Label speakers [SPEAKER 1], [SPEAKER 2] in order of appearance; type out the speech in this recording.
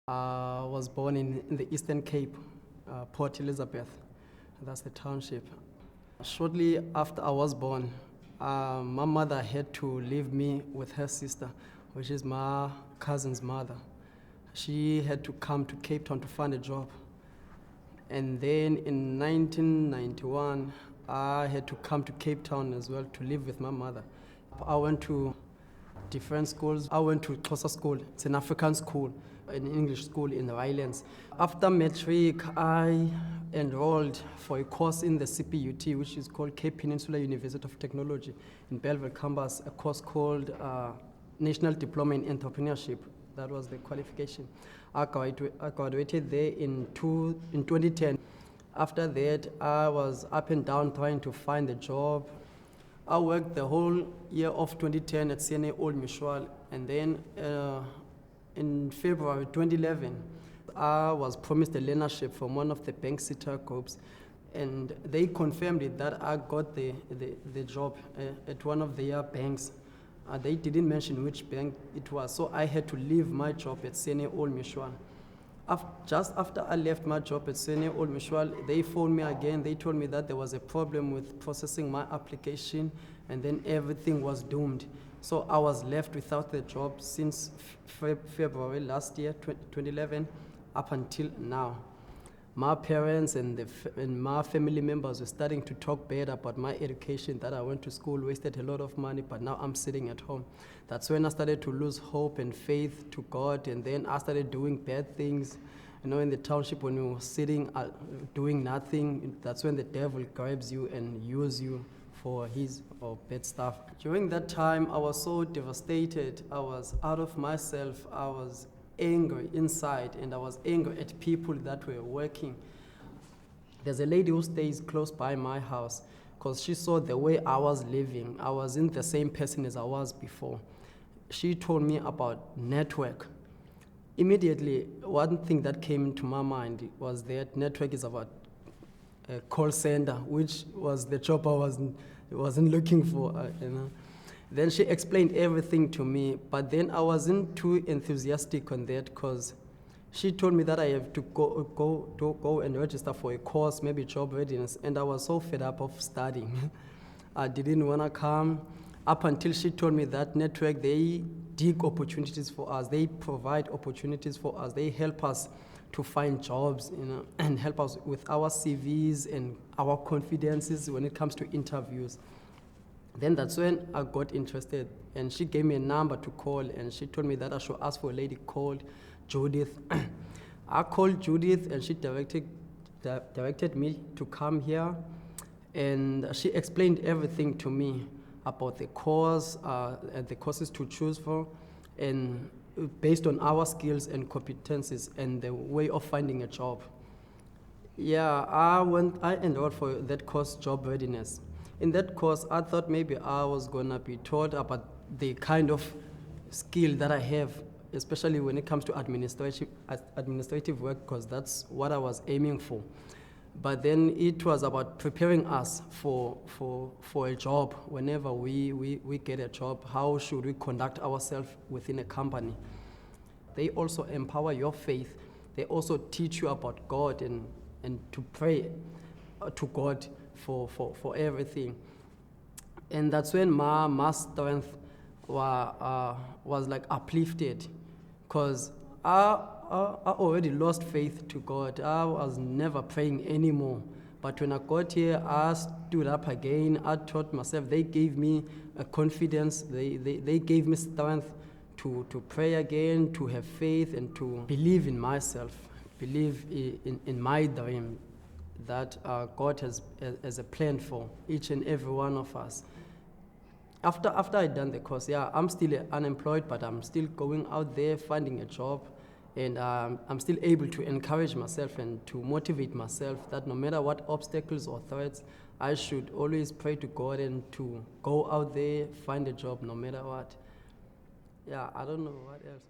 [SPEAKER 1] I was born in the Eastern Cape, Port Elizabeth. That's the township. Shortly after I was born, my mother had to leave me with her sister, which is my cousin's mother. She had to come to Cape Town to find a job. And then in 1991, I had to come to Cape Town as well to live with my mother. I went to different schools. I went to Xhosa school. It's an African school, an English school in the islands. After matric, I enrolled for a course in the CPUT, which is called Cape Peninsula University of Technology in Bellville campus, a course called National Diploma in Entrepreneurship. That was the qualification. I graduated there in 2010. After that, I was up and down trying to find a job. I worked the whole year of 2010 at CNA Old Mutual, and then in February 2011, I was promised a learnership from one of the bank sitter groups, and they confirmed it that I got the job at one of their banks. They didn't mention which bank it was, so I had to leave my job at CNA Old Mutual. Just after I left my job at CNA Old Mutual, they phoned me again. They told me that there was a problem with processing my application, and then everything was doomed. So I was left without the job since February last year, 2011, up until now. My parents and my family members were starting to talk bad about my education, that I went to school, wasted a lot of money, but now I'm sitting at home. That's when I started to lose hope and faith to God, and then I started doing bad things. You know, in the township, when you were sitting doing nothing, that's when the devil grabs you and uses you for his or bad stuff. During that time, I was so devastated. I was out of myself. I was angry inside, and I was angry at people that were working. There's a lady who stays close by my house, because she saw the way I was living. I wasn't the same person as I was before. She told me about network. Immediately, one thing that came into my mind was that network is about a call center, which was the job I wasn't looking for, you know. Then she explained everything to me, but then I wasn't too enthusiastic on that, because she told me that I have to go and register for a course, maybe Job Readiness, and I was so fed up of studying. I didn't want to come, up until she told me that network, they dig opportunities for us, they provide opportunities for us, they help us to find jobs, you know, and help us with our CVs and our confidences when it comes to interviews. Then that's when I got interested, and she gave me a number to call, and she told me that I should ask for a lady called Judith. I called Judith, and she directed me to come here, and she explained everything to me about the course, and the courses to choose for, and based on our skills and competencies and the way of finding a job. Yeah, I enrolled for that course, Job Readiness. In that course, I thought maybe I was going to be taught about the kind of skill that I have, especially when it comes to administrative work, because that's what I was aiming for. But then it was about preparing us for a job. Whenever we get a job, how should we conduct ourselves within a company? They also empower your faith. They also teach you about God and to pray to God for everything. And that's when my strength was like uplifted, because I already lost faith to God. I was never praying anymore. But when I got here, I stood up again. I taught myself. They gave me a confidence. They gave me strength to pray again, to have faith, and to believe in myself, believe in my dream, that God has a plan for each and every one of us. After I'd done the course, yeah, I'm still unemployed, but I'm still going out there finding a job, and I'm still able to encourage myself and to motivate myself that no matter what obstacles or threats, I should always pray to God and to go out there, find a job no matter what. Yeah, I don't know what else.